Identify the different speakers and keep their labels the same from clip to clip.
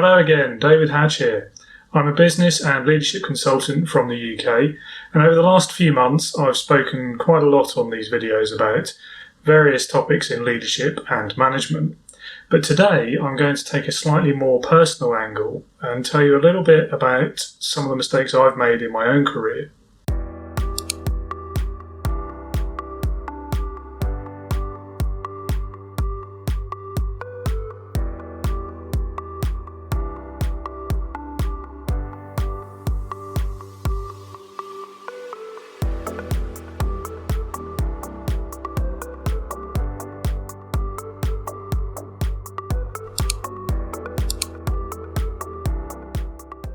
Speaker 1: Hello again, David Hatch here. I'm a business and leadership consultant from the UK, and over the last few months I've spoken quite a lot on these videos about various topics in leadership and management. But today I'm going to take a slightly more personal angle and tell you a little bit about some of the mistakes I've made in my own career.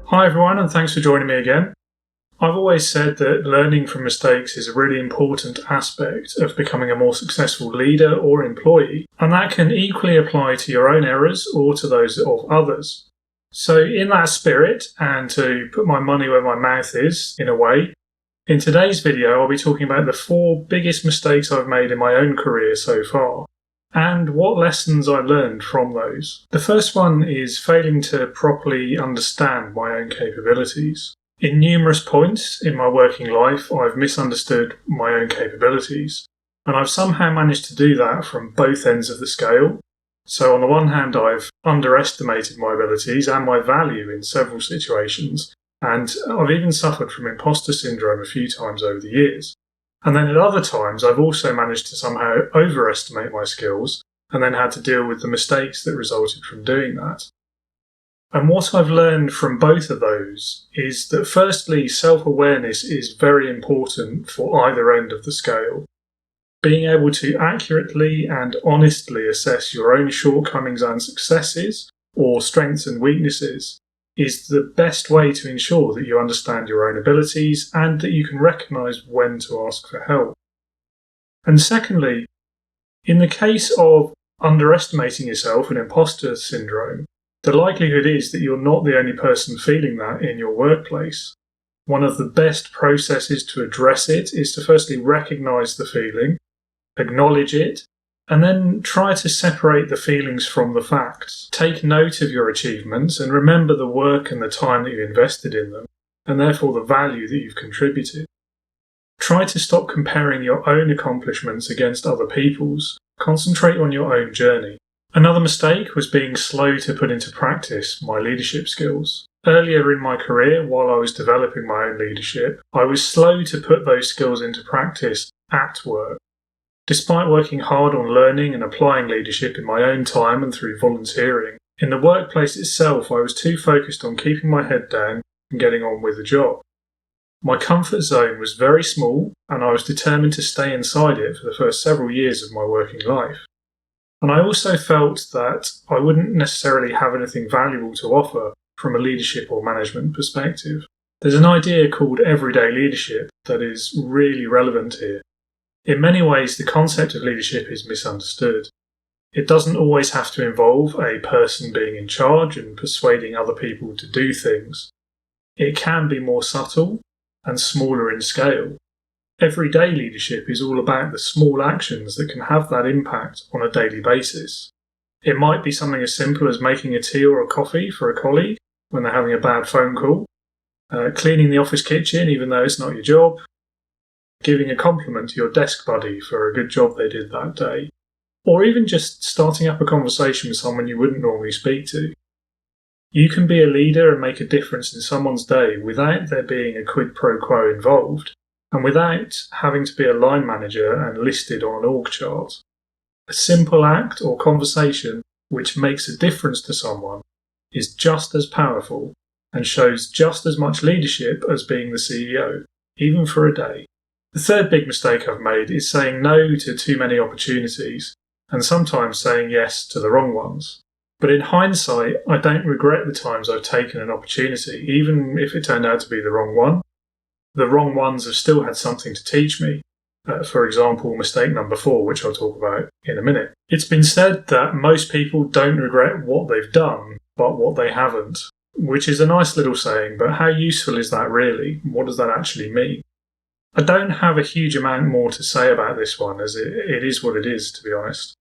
Speaker 1: Hi everyone, and thanks for joining me again. I've always said that learning from mistakes is a really important aspect of becoming a more successful leader or employee, and that can equally apply to your own errors or to those of others. So in that spirit, and to put my money where my mouth is, in a way, in today's video I'll be talking about the 4 biggest mistakes I've made in my own career so far, and what lessons I learned from those. The first one is failing to properly understand my own capabilities. In numerous points in my working life, I've misunderstood my own capabilities, and I've somehow managed to do that from both ends of the scale. So on the one hand, I've underestimated my abilities and my value in several situations, and I've even suffered from imposter syndrome a few times over the years. And then at other times, I've also managed to somehow overestimate my skills and then had to deal with the mistakes that resulted from doing that. And what I've learned from both of those is that firstly, self-awareness is very important for either end of the scale. Being able to accurately and honestly assess your own shortcomings and successes, or strengths and weaknesses, is the best way to ensure that you understand your own abilities and that you can recognise when to ask for help. And secondly, in the case of underestimating yourself and imposter syndrome, the likelihood is that you're not the only person feeling that in your workplace. One of the best processes to address it is to firstly recognise the feeling, acknowledge it, and then try to separate the feelings from the facts. Take note of your achievements and remember the work and the time that you invested in them, and therefore the value that you've contributed. Try to stop comparing your own accomplishments against other people's. Concentrate on your own journey. Another mistake was being slow to put into practice my leadership skills. Earlier in my career, while I was developing my own leadership, I was slow to put those skills into practice at work. Despite working hard on learning and applying leadership in my own time and through volunteering, in the workplace itself I was too focused on keeping my head down and getting on with the job. My comfort zone was very small, and I was determined to stay inside it for the first several years of my working life. And I also felt that I wouldn't necessarily have anything valuable to offer from a leadership or management perspective. There's an idea called everyday leadership that is really relevant here. In many ways, the concept of leadership is misunderstood. It doesn't always have to involve a person being in charge and persuading other people to do things. It can be more subtle and smaller in scale. Everyday leadership is all about the small actions that can have that impact on a daily basis. It might be something as simple as making a tea or a coffee for a colleague when they're having a bad phone call, cleaning the office kitchen even though it's not your job, giving a compliment to your desk buddy for a good job they did that day, or even just starting up a conversation with someone you wouldn't normally speak to. You can be a leader and make a difference in someone's day without there being a quid pro quo involved, and without having to be a line manager and listed on an org chart. A simple act or conversation which makes a difference to someone is just as powerful and shows just as much leadership as being the CEO, even for a day. The third big mistake I've made is saying no to too many opportunities, and sometimes saying yes to the wrong ones. But in hindsight, I don't regret the times I've taken an opportunity, even if it turned out to be the wrong one. The wrong ones have still had something to teach me. For example, mistake number 4, which I'll talk about in a minute. It's been said that most people don't regret what they've done, but what they haven't, which is a nice little saying, but how useful is that really? What does that actually mean? I don't have a huge amount more to say about this one, as it is what it is, to be honest.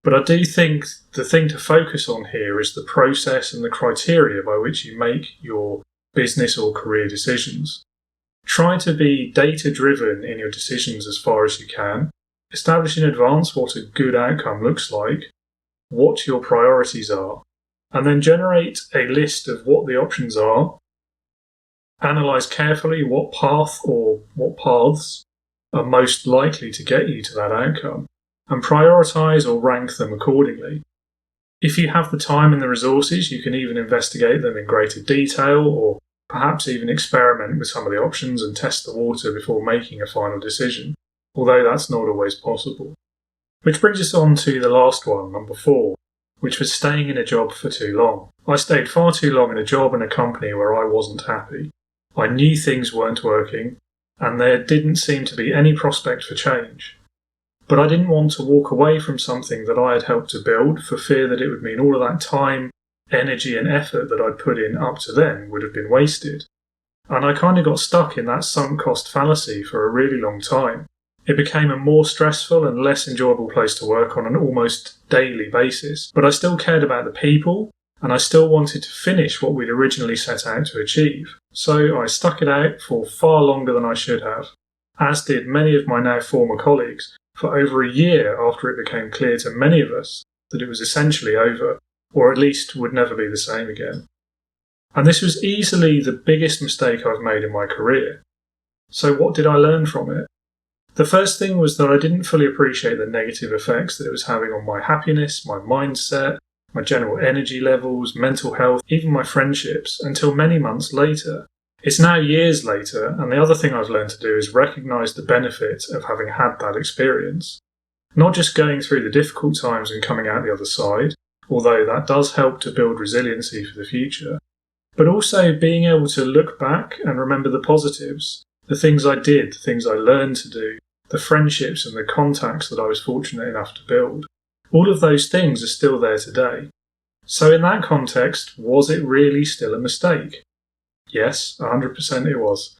Speaker 1: But I do think the thing to focus on here is the process and the criteria by which you make your business or career decisions. Try to be data-driven in your decisions as far as you can. Establish in advance what a good outcome looks like, what your priorities are, and then generate a list of what the options are. Analyse carefully what path or what paths are most likely to get you to that outcome, and prioritise or rank them accordingly. If you have the time and the resources, you can even investigate them in greater detail, or perhaps even experiment with some of the options and test the water before making a final decision, although that's not always possible. Which brings us on to the last one, number 4, which was staying in a job for too long. I stayed far too long in a job and a company where I wasn't happy. I knew things weren't working, and there didn't seem to be any prospect for change. But I didn't want to walk away from something that I had helped to build for fear that it would mean all of that time, energy and effort that I'd put in up to then would have been wasted. And I kind of got stuck in that sunk cost fallacy for a really long time. It became a more stressful and less enjoyable place to work on an almost daily basis, but I still cared about the people, and I still wanted to finish what we'd originally set out to achieve. So I stuck it out for far longer than I should have, as did many of my now former colleagues, for over a year after it became clear to many of us that it was essentially over, or at least would never be the same again. And this was easily the biggest mistake I've made in my career. So what did I learn from it? The first thing was that I didn't fully appreciate the negative effects that it was having on my happiness, my mindset, my general energy levels, mental health, even my friendships, until many months later. It's now years later, and the other thing I've learned to do is recognise the benefit of having had that experience. Not just going through the difficult times and coming out the other side, although that does help to build resiliency for the future, but also being able to look back and remember the positives, the things I did, the things I learned to do, the friendships and the contacts that I was fortunate enough to build. All of those things are still there today. So in that context, was it really still a mistake? Yes, 100% it was.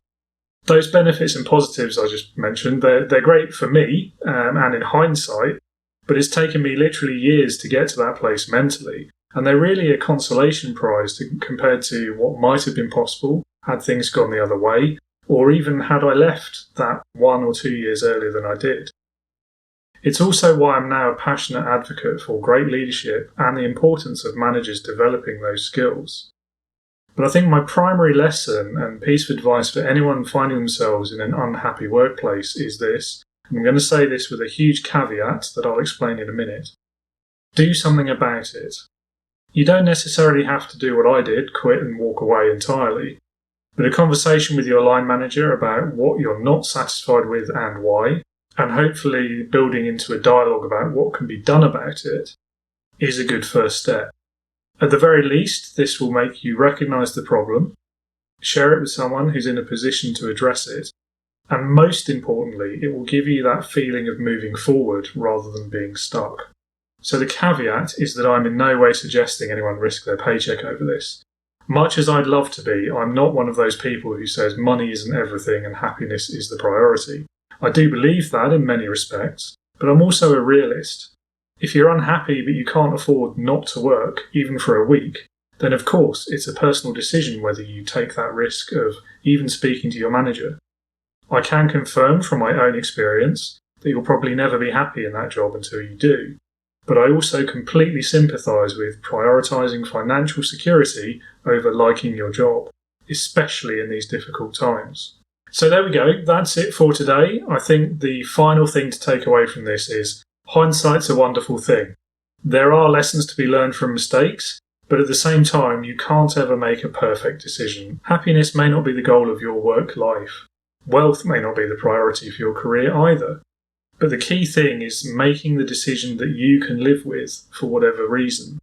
Speaker 1: Those benefits and positives I just mentioned, they're great for me and in hindsight, but it's taken me literally years to get to that place mentally, and they're really a consolation prize compared to what might have been possible had things gone the other way, or even had I left that 1 or 2 years earlier than I did. It's also why I'm now a passionate advocate for great leadership and the importance of managers developing those skills. But I think my primary lesson and piece of advice for anyone finding themselves in an unhappy workplace is this, and I'm going to say this with a huge caveat that I'll explain in a minute. Do something about it. You don't necessarily have to do what I did, quit and walk away entirely, but a conversation with your line manager about what you're not satisfied with and why, and hopefully building into a dialogue about what can be done about it, is a good first step. At the very least, this will make you recognise the problem, share it with someone who's in a position to address it, and most importantly, it will give you that feeling of moving forward rather than being stuck. So the caveat is that I'm in no way suggesting anyone risk their paycheck over this. Much as I'd love to be, I'm not one of those people who says money isn't everything and happiness is the priority. I do believe that in many respects, but I'm also a realist. If you're unhappy but you can't afford not to work, even for a week, then of course it's a personal decision whether you take that risk of even speaking to your manager. I can confirm from my own experience that you'll probably never be happy in that job until you do, but I also completely sympathise with prioritising financial security over liking your job, especially in these difficult times. So there we go, that's it for today. I think the final thing to take away from this is hindsight's a wonderful thing. There are lessons to be learned from mistakes, but at the same time, you can't ever make a perfect decision. Happiness may not be the goal of your work life. Wealth may not be the priority for your career either. But the key thing is making the decision that you can live with for whatever reason.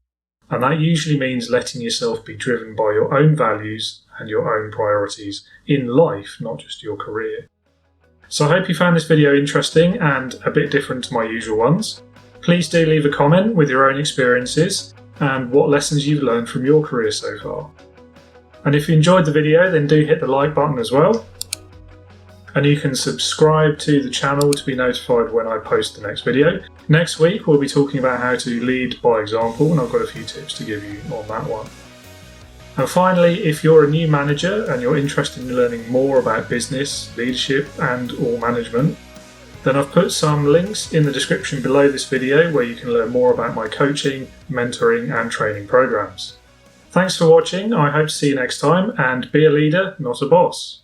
Speaker 1: And that usually means letting yourself be driven by your own values and your own priorities in life, not just your career. So I hope you found this video interesting and a bit different to my usual ones. Please do leave a comment with your own experiences and what lessons you've learned from your career so far. And if you enjoyed the video, then do hit the like button as well. and you can subscribe to the channel to be notified when I post the next video. Next week we'll be talking about how to lead by example, and I've got a few tips to give you on that one. And finally, if you're a new manager and you're interested in learning more about business, leadership and/or management, then I've put some links in the description below this video where you can learn more about my coaching, mentoring and training programs. Thanks for watching. I hope to see you next time, and be a leader, not a boss.